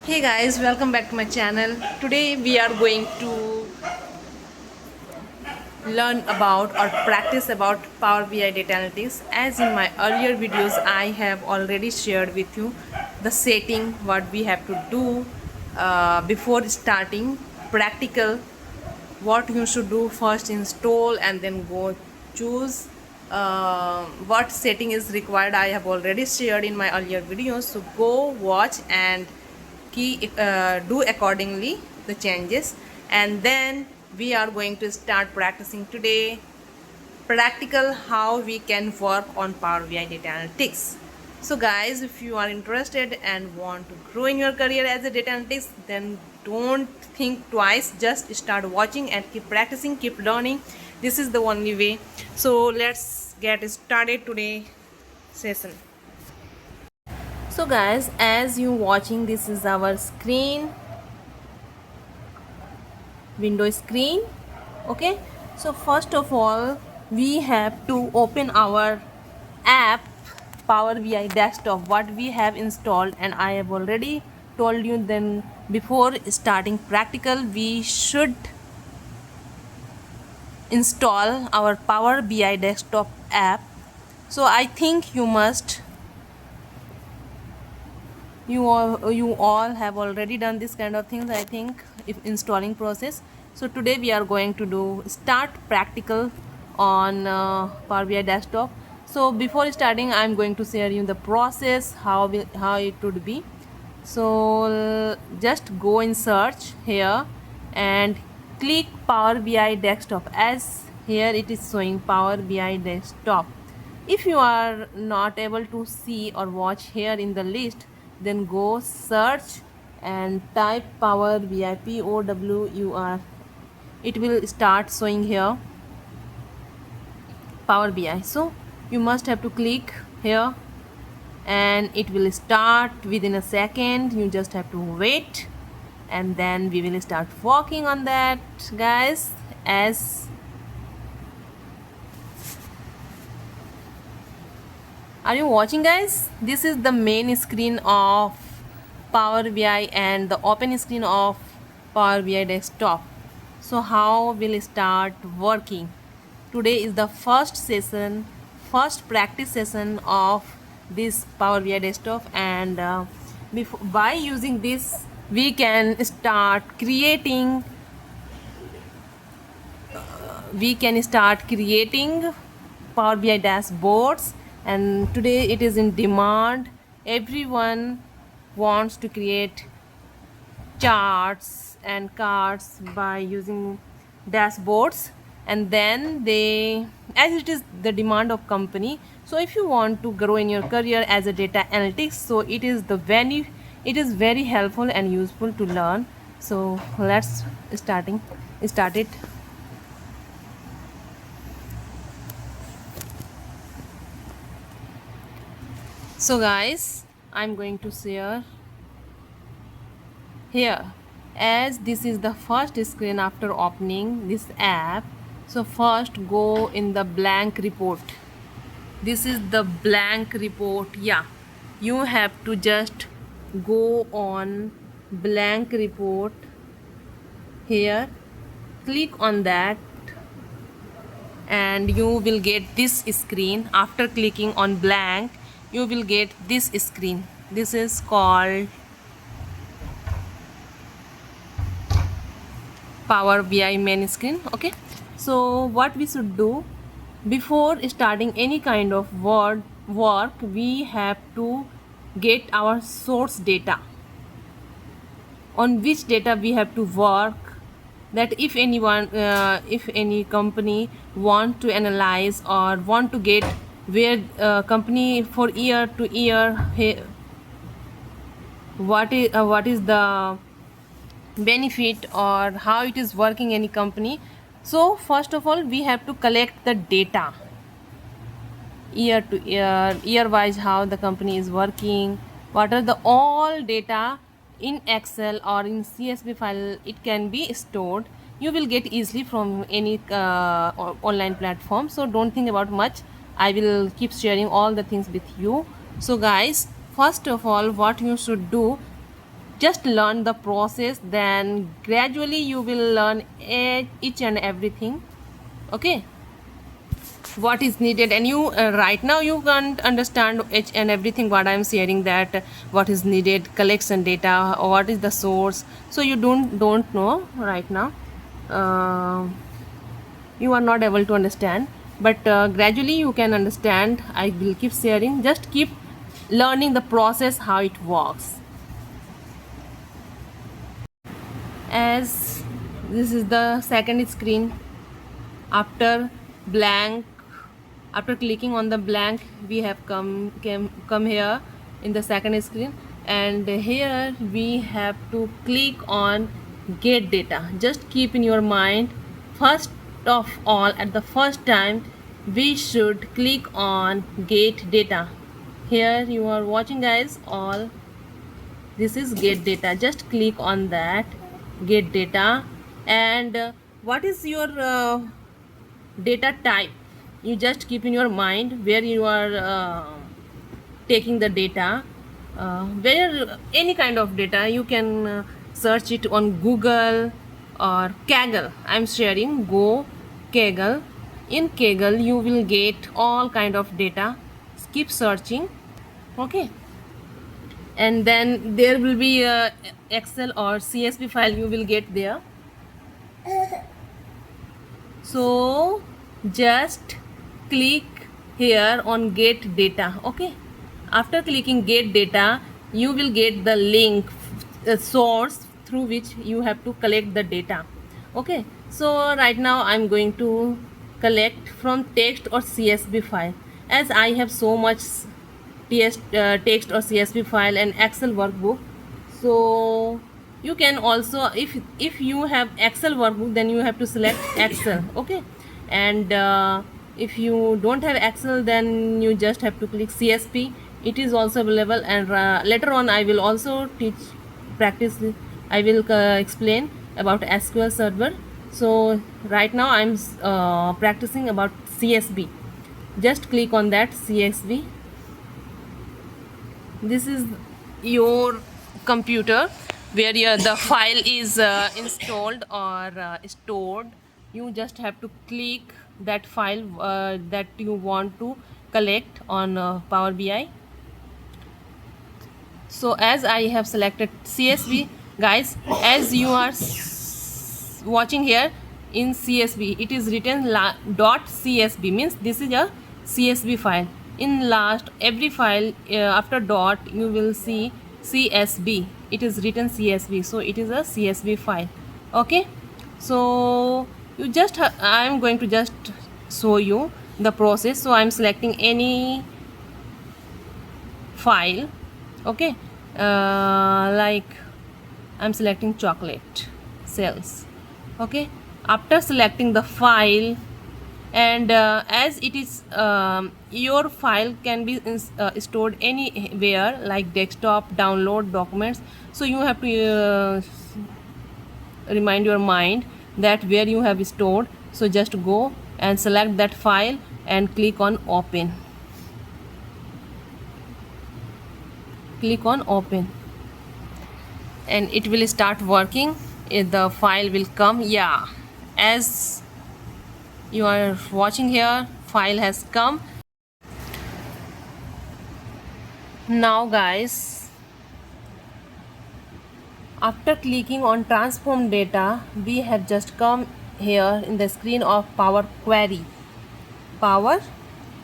Hey guys, welcome back to my channel. Today we are going to learn about or practice about Power BI data analytics. As in my earlier videos I have already shared with you the setting, what we have to do before starting practical, what you should do first, install and then go choose what setting is required. I have already shared in my earlier videos, so go watch and do accordingly the changes, and then we are going to start practicing today practical how we can work on Power BI data analytics. So guys, if you are interested and want to grow in your career as a data analytics, then don't think twice, just start watching and keep practicing, keep learning. This is the only way. So let's get started today session. So guys, as you watching, this is our screen, window screen. Okay, so first of all we have to open our app Power BI desktop, what we have installed, and I have already told you then before starting practical we should install our Power BI desktop app. So I think you all have already done this kind of things, I think, if installing process. So today we are going to do start practical on Power BI desktop. So before starting I'm going to share you the process, how it would be. So just go in search here and click Power BI desktop, as here it is showing Power BI desktop. If you are not able to see or watch here in the list, then go search and type Power BI POWER. It will start showing here Power BI. So you must have to click here and it will start within a second. You just have to wait and then we will start working on that, guys. As are you watching, guys? This is the main screen of Power BI and the open screen of Power BI desktop. So how will start working? Today is the first session, first practice session of this Power BI desktop, and by using this we can start creating Power BI dashboards, and today it is in demand. Everyone wants to create charts and cards by using dashboards, and then they, as it is the demand of company. So if you want to grow in your career as a data analytics, so it is very helpful and useful to learn. So let's start it. So guys, I'm going to share here, as this is the first screen after opening this app. So first go in the blank report. This is the blank report. Yeah, you have to just go on blank report here, click on that and you will get this screen. After clicking on blank you will get this screen. This is called Power BI main screen. Okay, so what we should do before starting any kind of work, we have to get our source data, on which data we have to work. That if any company want to analyze or want to get where company for year to year, what is the benefit or how it is working any company. So first of all we have to collect the data year to year wise, how the company is working, what are the all data in Excel or in CSV file. It can be stored, you will get easily from any online platform. So don't think about much, I will keep sharing all the things with you. So guys, first of all what you should do, just learn the process, then gradually you will learn each and everything. Okay, what is needed, and you right now you can't understand each and everything what I'm sharing, that what is needed, collection data, or what is the source. So you don't know right now. uh, you are not able to understand, but gradually you can understand. I will keep sharing, just keep learning the process, how it works. As this is the second screen, after blank, after clicking on the blank, we have come here in the second screen, and here we have to click on get data. Just keep in your mind, first of all, at the first time we should click on get data. Here you are watching guys, all this is get data. Just click on that get data, and what is your data type, you just keep in your mind where you are taking the data, where any kind of data you can search it on Google or Kaggle. I'm sharing go Kaggle. In Kaggle you will get all kind of data, keep searching. Okay, and then there will be a Excel or CSV file you will get there. So just click here on get data. Okay, after clicking get data, you will get the link, source through which you have to collect the data. Okay, so right now I'm going to collect from text or CSV file. As I have so much text or CSV file and Excel workbook, so you can also, if you have Excel workbook, then you have to select Excel. Okay, and if you don't have Excel, then you just have to click CSV. It is also available, and later on I will also practice, I will explain about SQL server. So right now I'm practicing about CSV. Just click on that CSV. This is your computer where the file is installed or stored. You just have to click that file that you want to collect on Power BI. So as I have selected CSV, guys, as you are watching here in CSV, it is written .csv, means this is a CSV file. In last every file after dot you will see CSV, it is written CSV, so it is a CSV file. Okay, so you just I am going to just show you the process. So I am selecting any file. Okay, like I'm selecting chocolate cells. Okay, after selecting the file, and as it is your file can be stored anywhere like desktop, download, documents. So you have to remind your mind that where you have stored. So just go and select that file and click on open. Click on open and it will start working. The file will come. Yeah, as you are watching here, file has come. Now guys, after clicking on transform data, we have just come here in the screen of Power Query. Power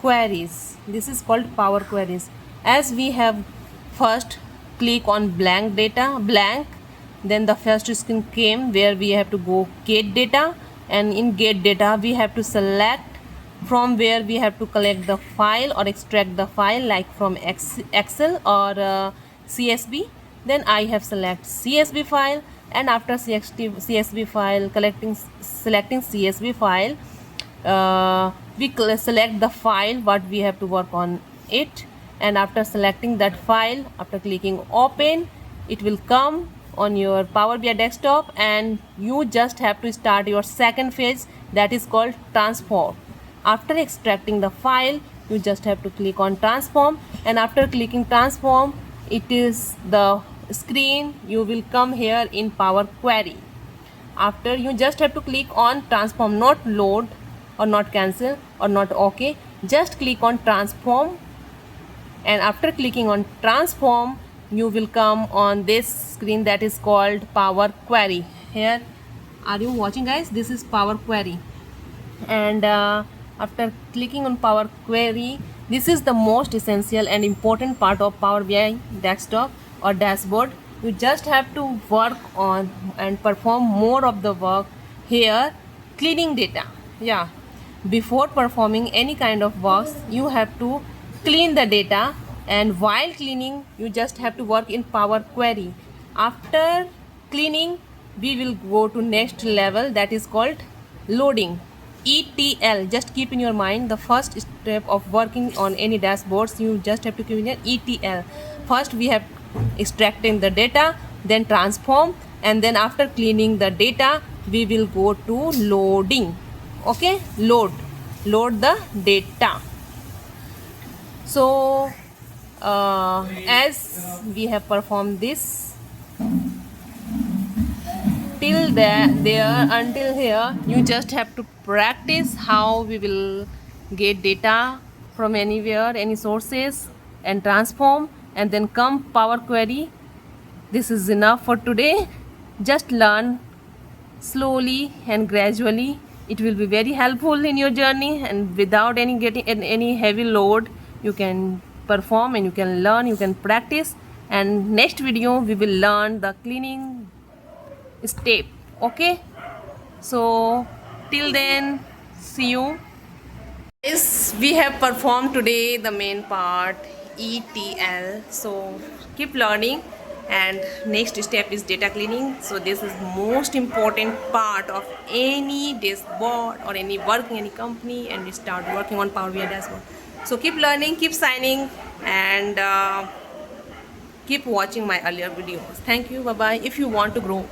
Queries, this is called Power Queries. As we have first click on blank data, blank, then the first screen came where we have to go get data, and in get data we have to select from where we have to collect the file or extract the file, like from Excel or CSV. Then I have select CSV file, and after CSV file selecting CSV file, we select the file what we have to work on it. And after selecting that file, after clicking open, it will come on your Power BI desktop, and you just have to start your second phase, that is called transform. After extracting the file, you just have to click on transform, and after clicking transform, it is the screen, you will come here in Power Query. After, you just have to click on transform, not load or not cancel or not OK. Just click on transform, and after clicking on transform, you will come on this screen that is called Power Query. Here, are you watching, guys? This is Power Query. And after clicking on Power Query, this is the most essential and important part of Power BI desktop or dashboard. You just have to work on and perform more of the work here, cleaning data. Yeah, before performing any kind of work, you have to clean the data, and while cleaning, you just have to work in Power Query. After cleaning, we will go to next level, that is called loading. ETL, just keep in your mind the first step of working on any dashboards. You just have to keep in your ETL. First we have extracting the data, then transform, and then after cleaning the data, we will go to loading. Okay, load the data. So as we have performed this till there until here, you just have to practice how we will get data from anywhere, any sources, and transform, and then come Power Query. This is enough for today. Just learn slowly and gradually. It will be very helpful in your journey, and without any heavy load, you can perform and you can learn, you can practice. And next video we will learn the cleaning step. Okay, so till then, see you. Yes, we have performed today the main part, ETL. So keep learning, and next step is data cleaning. So this is most important part of any dashboard or any work in any company, and we start working on Power BI dashboard. So keep learning, keep signing, and keep watching my earlier videos. Thank you. Bye bye. If you want to grow